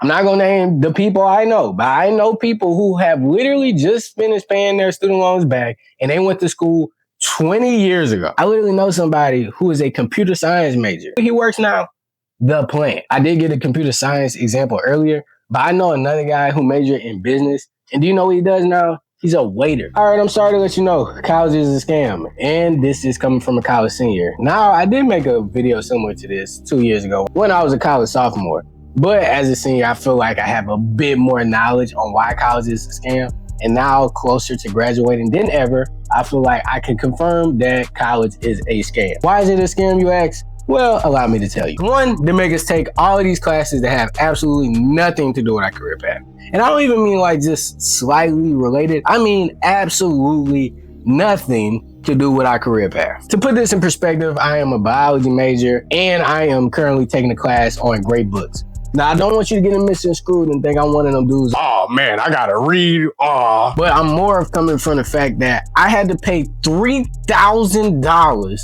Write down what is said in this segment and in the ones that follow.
I'm not gonna name the people I know, but I know people who have literally just finished paying their student loans back and they went to school 20 years ago. I literally know somebody who is a computer science major. He works now, the plant. I did get a computer science example earlier, but I know another guy who majored in business. And do you know what he does now? He's a waiter. All right, I'm sorry to let you know, college is a scam. And this is coming from a college senior. Now, I did make a video similar to this 2 years ago when I was a college sophomore. But as a senior, I feel like I have a bit more knowledge on why college is a scam. And now, closer to graduating than ever, I feel like I can confirm that college is a scam. Why is it a scam, you ask? Well, allow me to tell you. One, they make us take all of these classes that have absolutely nothing to do with our career path. And I don't even mean like just slightly related. I mean absolutely nothing to do with our career path. To put this in perspective, I am a biology major and I am currently taking a class on great books. Now, I don't want you to get misconstrued and think I'm one of them dudes, oh man, I gotta read, But I'm more of coming from the fact that I had to pay $3,000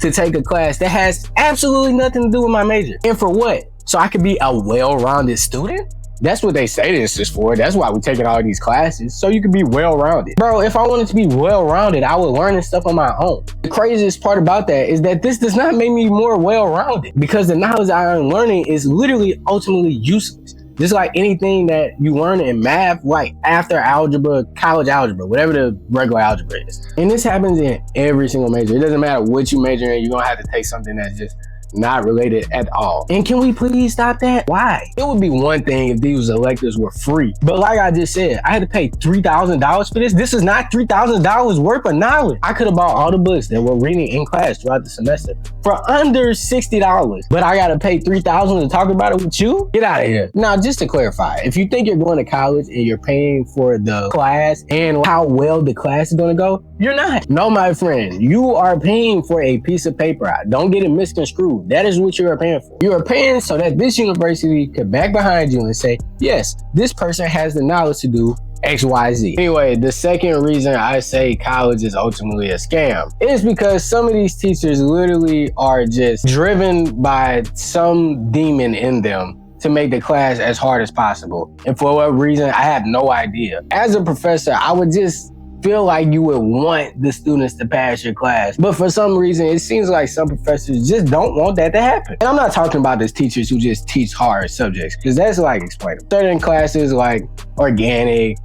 to take a class that has absolutely nothing to do with my major. And for what? So I could be a well-rounded student? That's what they say this is for. That's why we're taking all these classes, so you can be well-rounded. Bro, if I wanted to be well-rounded, I would learn this stuff on my own. The craziest part about that is that this does not make me more well-rounded because the knowledge I am learning is literally ultimately useless. Just like anything that you learn in math, like after algebra, college algebra, whatever the regular algebra is. And this happens in every single major. It doesn't matter what you major in, you're gonna have to take something that's just not related at all. And can we please stop that? Why? It would be one thing if these electives were free. But like I just said, I had to pay $3,000 for this. This is not $3,000 worth of knowledge. I could have bought all the books that we're reading in class throughout the semester for under $60. But I gotta pay $3,000 to talk about it with you? Get out of here. Now, just to clarify, if you think you're going to college and you're paying for the class and how well the class is gonna go, you're not. No, my friend, you are paying for a piece of paper. Don't get it misconstrued. That is what you are paying for. You are paying so that this university could back behind you and say, yes, this person has the knowledge to do X, Y, Z. Anyway, the second reason I say college is ultimately a scam is because some of these teachers literally are just driven by some demon in them to make the class as hard as possible. And for what reason, I have no idea. As a professor, I would just feel like you would want the students to pass your class. But for some reason, it seems like some professors just don't want that to happen. And I'm not talking about these teachers who just teach hard subjects, because that's like explainable. Certain classes like organic,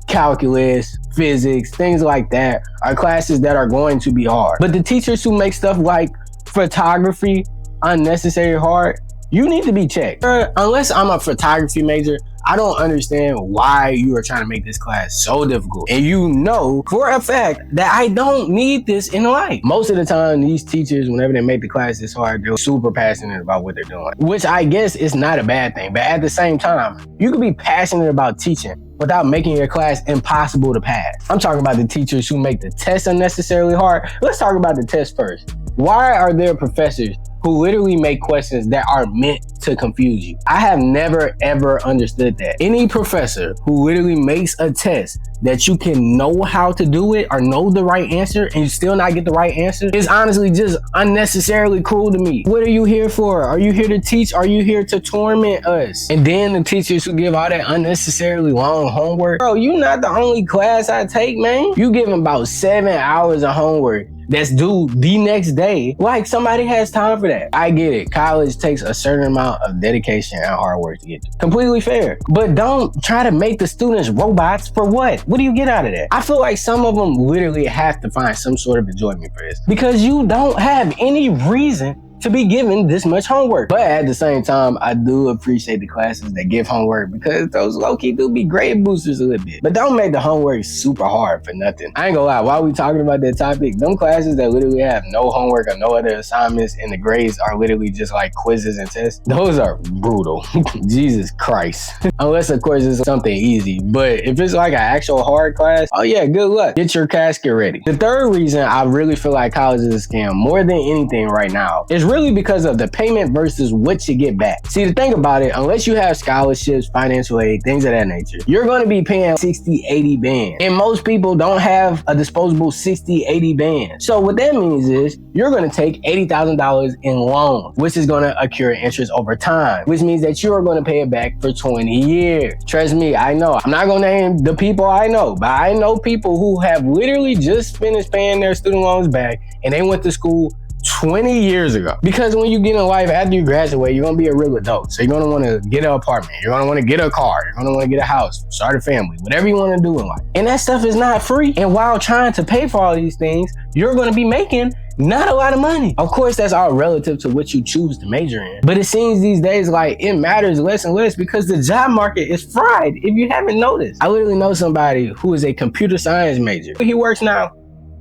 calculus, physics, things like that are classes that are going to be hard. But the teachers who make stuff like photography unnecessary hard, you need to be checked. Unless I'm a photography major, I don't understand why you are trying to make this class so difficult. And you know for a fact that I don't need this in life. Most of the time, these teachers, whenever they make the class this hard, they're super passionate about what they're doing, which I guess is not a bad thing. But at the same time, you can be passionate about teaching without making your class impossible to pass. I'm talking about the teachers who make the test unnecessarily hard. Let's talk about the test first. Why are there professors who literally make questions that are meant to confuse you? I have never ever understood that. Any professor who literally makes a test that you can know how to do it or know the right answer and you still not get the right answer is honestly just unnecessarily cruel to me. What are you here for? Are you here to teach? Are you here to torment us? And then the teachers who give all that unnecessarily long homework. Bro, you not the only class I take, man. You giving about 7 hours of homework that's due the next day. Like somebody has time for that. I get it. College takes a certain amount of dedication and hard work to get to. Completely fair. But don't try to make the students robots for what? What do you get out of that? I feel like some of them literally have to find some sort of enjoyment for this because you don't have any reason to be given this much homework. But at the same time, I do appreciate the classes that give homework because those low-key do be grade boosters a little bit. But don't make the homework super hard for nothing. I ain't gonna lie, while we talking about that topic, them classes that literally have no homework or no other assignments and the grades are literally just like quizzes and tests, those are brutal. Jesus Christ. Unless of course it's something easy. But if it's like an actual hard class, oh yeah, good luck. Get your casket ready. The third reason I really feel like college is a scam more than anything right now is really because of the payment versus what you get back. See, to think about it, unless you have scholarships, financial aid, things of that nature, you're going to be paying 60, 80 bands. And most people don't have a disposable 60, 80 bands. So what that means is you're going to take $80,000 in loans, which is going to accrue interest over time, which means that you are going to pay it back for 20 years. Trust me, I know. I'm not going to name the people I know, but I know people who have literally just finished paying their student loans back and they went to school 20 years ago. Because when you get in life after you graduate, you're gonna be a real adult. So you're gonna wanna get an apartment, you're gonna wanna get a car, you're gonna wanna get a house, start a family, whatever you wanna do in life. And that stuff is not free. And while trying to pay for all these things, you're gonna be making not a lot of money. Of course, that's all relative to what you choose to major in. But it seems these days like it matters less and less because the job market is fried, if you haven't noticed. I literally know somebody who is a computer science major. He works now.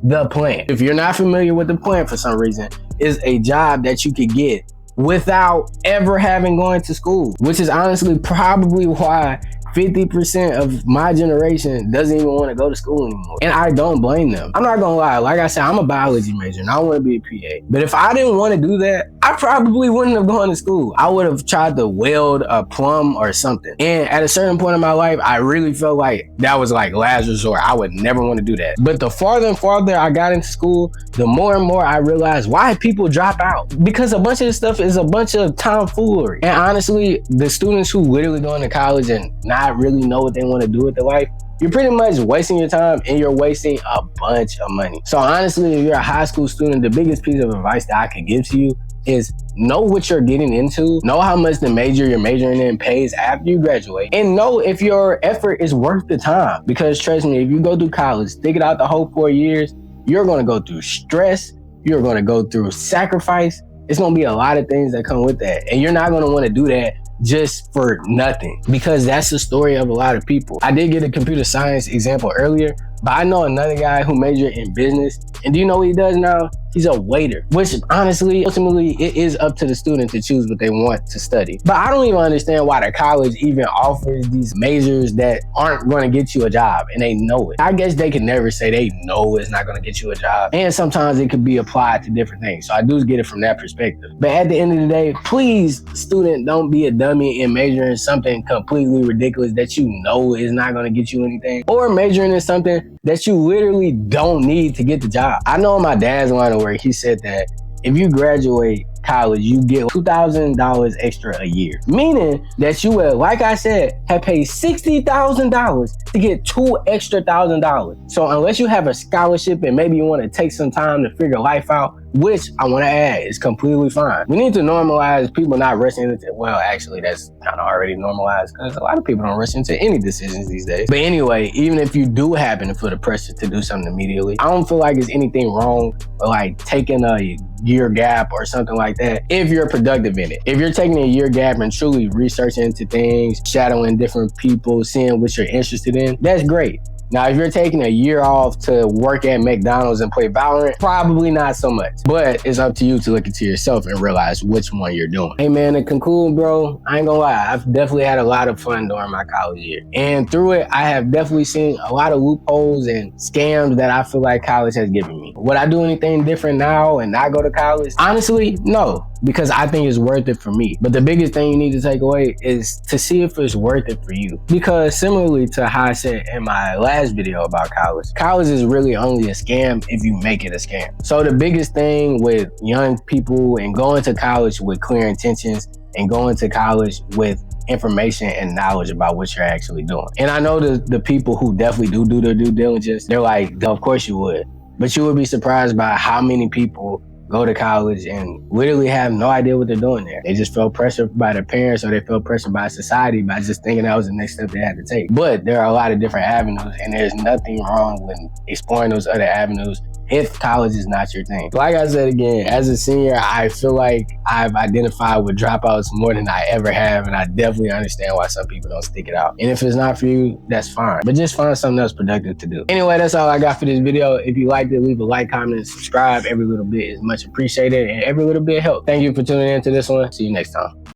The Plant. If you're not familiar with The Plant for some reason, is a job that you could get without ever having gone to school, which is honestly probably why 50% of my generation doesn't even want to go to school anymore. And I don't blame them. I'm not gonna lie, like I said, I'm a biology major and I want to be a PA. But if I didn't want to do that, I probably wouldn't have gone to school. I would have tried to weld a plumb or something. And at a certain point in my life, I really felt like that was like last resort. I would never want to do that. But the farther and farther I got into school, the more and more I realized why people drop out. Because a bunch of this stuff is a bunch of tomfoolery. And honestly, the students who literally go into college and not really know what they want to do with their life, you're pretty much wasting your time and you're wasting a bunch of money. So honestly, if you're a high school student, the biggest piece of advice that I could give to you is know what you're getting into, know how much the major you're majoring in pays after you graduate, and know if your effort is worth the time. Because trust me, if you go through college, stick it out the whole 4 years, you're going to go through stress, you're going to go through sacrifice. It's going to be a lot of things that come with that. And you're not going to want to do that just for nothing, because that's the story of a lot of people. I did get a computer science example earlier, but I know another guy who majored in business. And do you know what he does now? He's a waiter, which honestly, ultimately, it is up to the student to choose what they want to study. But I don't even understand why the college even offers these majors that aren't going to get you a job, and they know it. I guess they can never say they know it's not going to get you a job. And sometimes it could be applied to different things. So I do get it from that perspective. But at the end of the day, please, student, don't be a dummy and major in something completely ridiculous that you know is not going to get you anything, or majoring in something that you literally don't need to get the job. I know in my dad's line of work, he said that if you graduate college, you get $2,000 extra a year. Meaning that you will, like I said, have paid $60,000 to get $2,000 extra. So unless you have a scholarship and maybe you want to take some time to figure life out, which I want to add is completely fine. We need to normalize people not rushing into, well, actually that's kind of already normalized because a lot of people don't rush into any decisions these days. But anyway, even if you do happen to feel the pressure to do something immediately, I don't feel like there's anything wrong with like taking a year gap or something like that if you're productive in it. If you're taking a year gap and truly researching into things, shadowing different people, seeing what you're interested in, that's great. Now, if you're taking a year off to work at McDonald's and play Valorant, probably not so much. But it's up to you to look into yourself and realize which one you're doing. Hey man, to conclude, bro, I ain't gonna lie, I've definitely had a lot of fun during my college year. And through it, I have definitely seen a lot of loopholes and scams that I feel like college has given me. Would I do anything different now and not go to college? Honestly, no, because I think it's worth it for me. But the biggest thing you need to take away is to see if it's worth it for you. Because similarly to how I said in my last video about college is really only a scam if you make it a scam. So the biggest thing with young people and going to college with clear intentions and going to college with information and knowledge about what you're actually doing. And I know the people who definitely do their due diligence, they're like, of course you would. But you would be surprised by how many people go to college and literally have no idea what they're doing there. They just feel pressured by their parents, or they feel pressured by society by just thinking that was the next step they had to take. But there are a lot of different avenues, and there's nothing wrong with exploring those other avenues if college is not your thing. Like I said again, as a senior, I feel like I've identified with dropouts more than I ever have, and I definitely understand why some people don't stick it out. And if it's not for you, that's fine. But just find something else productive to do. Anyway, that's all I got for this video. If you liked it, leave a like, comment, and subscribe. Every little bit is much appreciated, and every little bit helps. Thank you for tuning in to this one. See you next time.